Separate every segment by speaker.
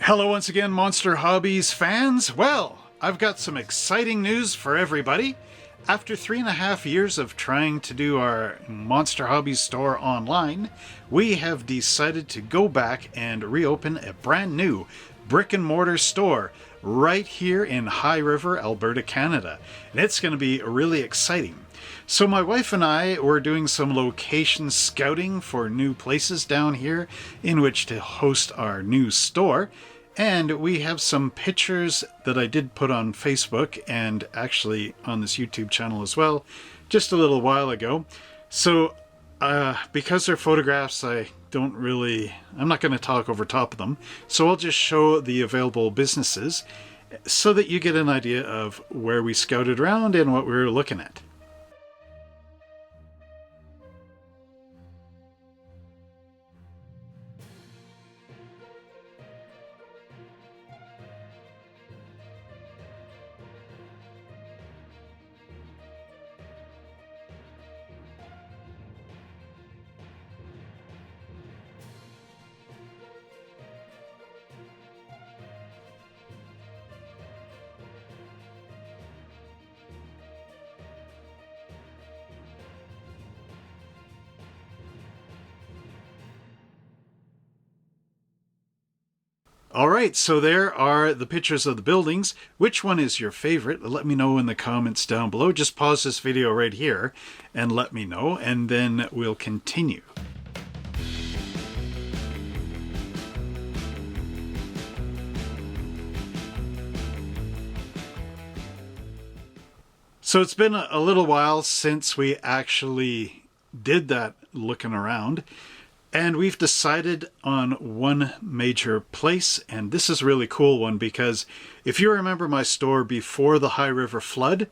Speaker 1: Hello once again, Monster Hobbies fans. Well, I've got some exciting news for everybody. After 3.5 years of trying to do our Monster Hobbies store online, we have decided to go back and reopen a brand new brick and mortar store right here in High River, Alberta, Canada. And it's going to be really exciting. So my wife and I were doing some location scouting for new places down here in which to host our new store. And we have some pictures that I did put on Facebook and actually on this YouTube channel as well, just a little while ago. So because they're photographs, I'm not going to talk over top of them. So I'll just show the available businesses so that you get an idea of where we scouted around and what we were looking at. Alright, so there are the pictures of the buildings. Which one is your favorite? Let me know in the comments down below. Just pause this video right here and let me know, and then we'll continue. So it's been a little while since we actually did that looking around. And we've decided on one major place, and this is a really cool one because if you remember my store before the High River flood,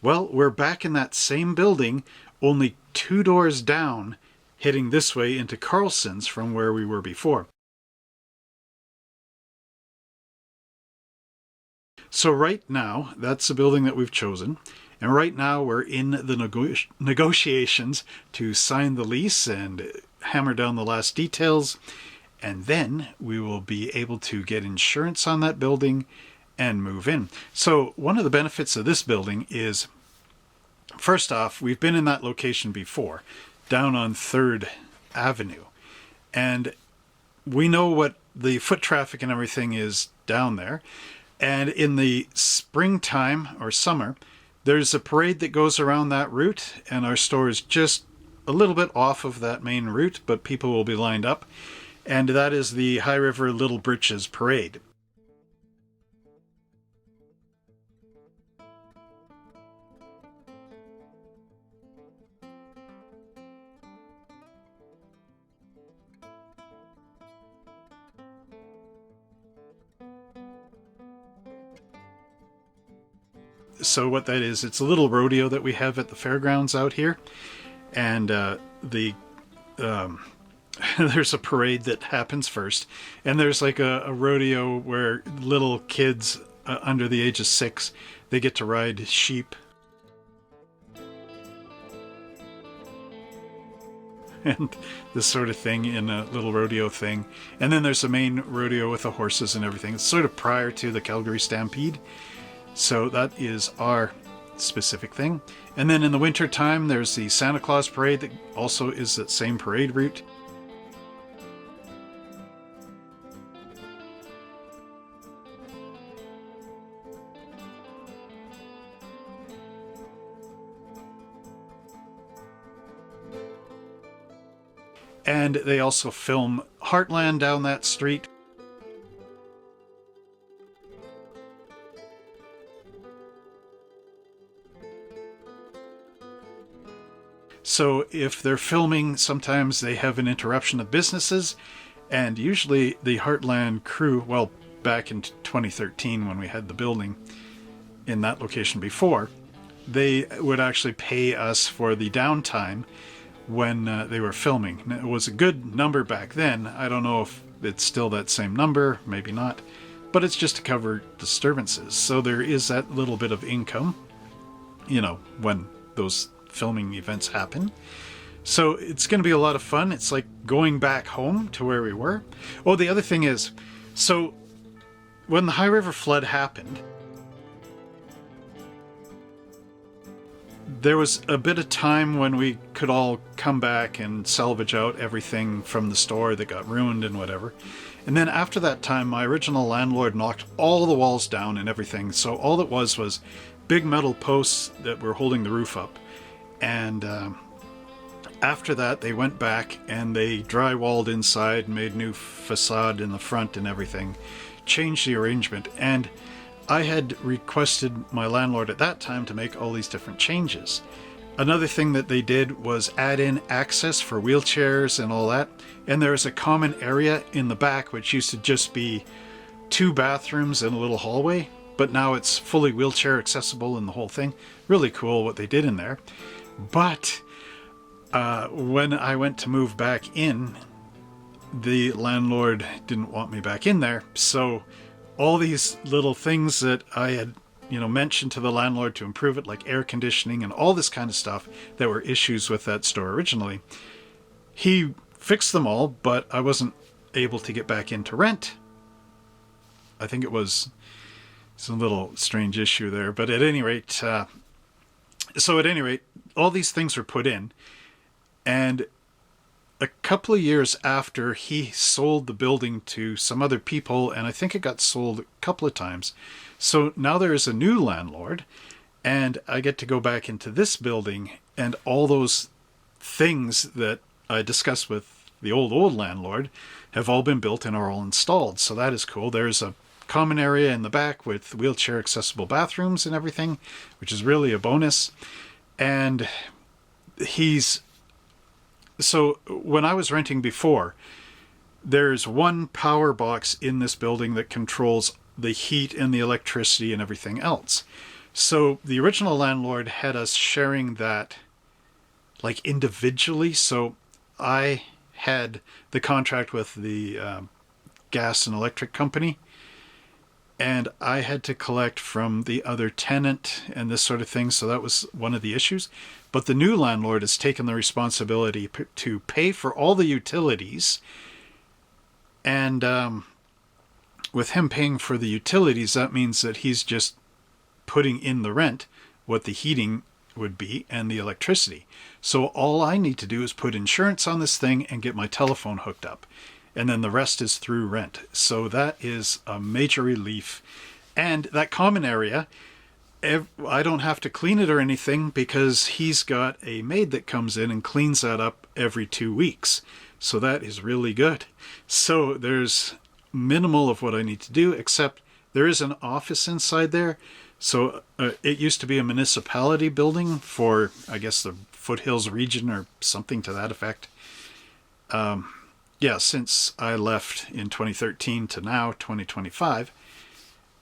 Speaker 1: well, we're back in that same building, only 2 doors down, heading this way into Carlson's from where we were before. So right now, that's the building that we've chosen. And right now we're in the negotiations to sign the lease and hammer down the last details, and then we will be able to get insurance on that building and move in. So one of the benefits of this building is, first off, we've been in that location before, down on 3rd Avenue, and we know what the foot traffic and everything is down there. And in the springtime or summer, there's a parade that goes around that route, and our store is just a little bit off of that main route, but people will be lined up, and that is the High River Little Britches Parade. So what that is, it's a little rodeo that we have at the fairgrounds out here. And there's a parade that happens first, and there's like a rodeo where little kids under the age of 6, they get to ride sheep. And this sort of thing in a little rodeo thing. And then there's the main rodeo with the horses and everything. It's sort of prior to the Calgary Stampede. So that is our specific thing. And then in the winter time, there's the Santa Claus parade that also is that same parade route. And they also film Heartland down that street. So if they're filming, sometimes they have an interruption of businesses, and usually the Heartland crew, well, back in 2013 when we had the building in that location before, they would actually pay us for the downtime when they were filming. It was a good number back then. I don't know if it's still that same number, maybe not, but it's just to cover disturbances. So there is that little bit of income, you know, when those filming events happen. So it's going to be a lot of fun. It's like going back home to where we were. Oh, the other thing is, so when the High River flood happened, there was a bit of time when we could all come back and salvage out everything from the store that got ruined and whatever. And then after that time, my original landlord knocked all the walls down and everything. So all it was big metal posts that were holding the roof up. And after that, they went back and they drywalled inside, made new facade in the front and everything, changed the arrangement. And I had requested my landlord at that time to make all these different changes. Another thing that they did was add in access for wheelchairs and all that. And there's a common area in the back, which used to just be 2 bathrooms and a little hallway. But now it's fully wheelchair accessible and the whole thing. Really cool what they did in there. But when I went to move back in, the landlord didn't want me back in there. So all these little things that I had, mentioned to the landlord to improve it, like air conditioning and all this kind of stuff that were issues with that store originally, he fixed them all, but I wasn't able to get back into rent. I think it's a little strange issue there, but at any rate, all these things were put in, and a couple of years after, he sold the building to some other people, and I think it got sold a couple of times. So now there is a new landlord, and I get to go back into this building, and all those things that I discussed with the old landlord have all been built and are all installed. So that is cool. There's a common area in the back with wheelchair accessible bathrooms and everything, which is really a bonus. And so when I was renting before, there's one power box in this building that controls the heat and the electricity and everything else. So the original landlord had us sharing that like individually. So I had the contract with the gas and electric company, and I had to collect from the other tenant and this sort of thing. So that was one of the issues. But the new landlord has taken the responsibility to pay for all the utilities. And with him paying for the utilities, that means that he's just putting in the rent what the heating would be and the electricity. So all I need to do is put insurance on this thing and get my telephone hooked up. And then the rest is through rent. So that is a major relief. And that common area, I don't have to clean it or anything because he's got a maid that comes in and cleans that up every 2 weeks. So that is really good. So there's minimal of what I need to do, except there is an office inside there. So it used to be a municipality building for, I guess, the Foothills region or something to that effect. Since I left in 2013 to now, 2025.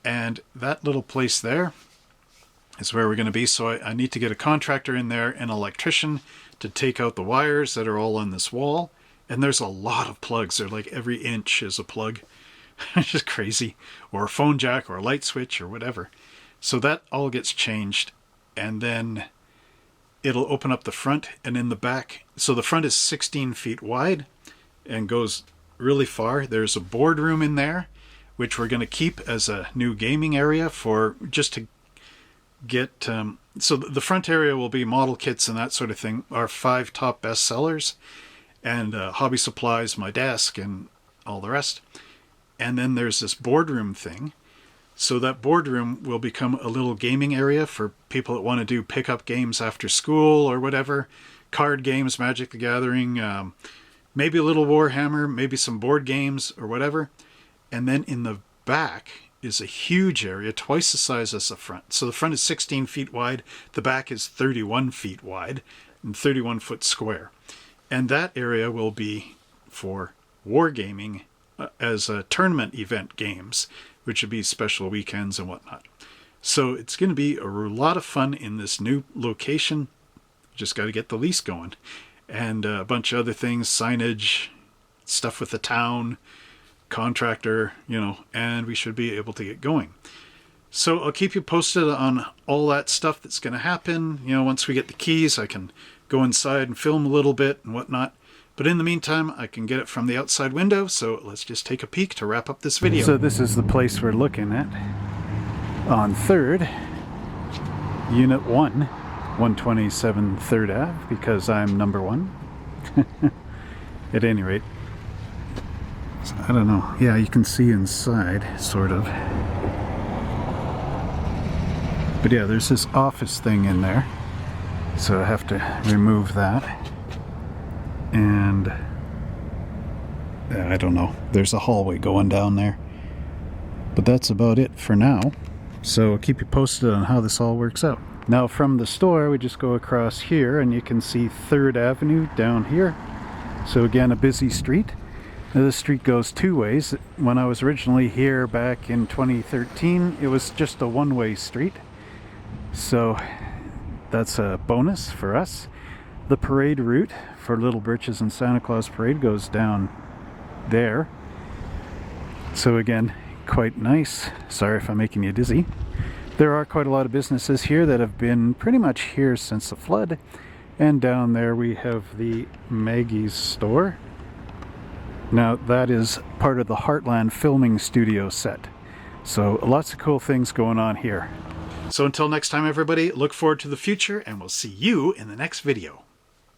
Speaker 1: And that little place there is where we're going to be. So I need to get a contractor in there, an electrician, to take out the wires that are all on this wall. And there's a lot of plugs. They're like every inch is a plug. It's just crazy. Or a phone jack or a light switch or whatever. So that all gets changed. And then it'll open up the front and in the back. So the front is 16 feet wide and goes really far. There's a boardroom in there, which we're going to keep as a new gaming area for just to get... so the front area will be model kits and that sort of thing. Our 5 top best sellers and hobby supplies, my desk and all the rest. And then there's this boardroom thing. So that boardroom will become a little gaming area for people that want to do pickup games after school or whatever. Card games, Magic the Gathering, maybe a little Warhammer, maybe some board games or whatever. And then in the back is a huge area, twice the size as the front. So the front is 16 feet wide. The back is 31 feet wide and 31 foot square. And that area will be for wargaming as a tournament event games, which would be special weekends and whatnot. So it's going to be a lot of fun in this new location. Just got to get the lease going. And a bunch of other things, signage, stuff with the town, contractor, and we should be able to get going. So I'll keep you posted on all that stuff that's going to happen. Once we get the keys, I can go inside and film a little bit and whatnot. But in the meantime, I can get it from the outside window, so let's just take a peek to wrap up this video. So this is the place we're looking at on 3rd, Unit 1, 127 3rd Ave, because I'm number 1. At any rate, I don't know. Yeah, you can see inside, sort of. But yeah, there's this office thing in there, so I have to remove that. And I don't know, there's a hallway going down there. But that's about it for now. So I'll keep you posted on how this all works out. Now from the store, we just go across here and you can see 3rd Avenue down here. So again, a busy street. Now this street goes two ways. When I was originally here back in 2013, it was just a one-way street. So that's a bonus for us. The parade route for Little Britches and Santa Claus Parade goes down there. So again, quite nice. Sorry if I'm making you dizzy. There are quite a lot of businesses here that have been pretty much here since the flood. And down there we have the Maggie's store. Now that is part of the Heartland filming studio set. So lots of cool things going on here. So until next time everybody, look forward to the future and we'll see you in the next video.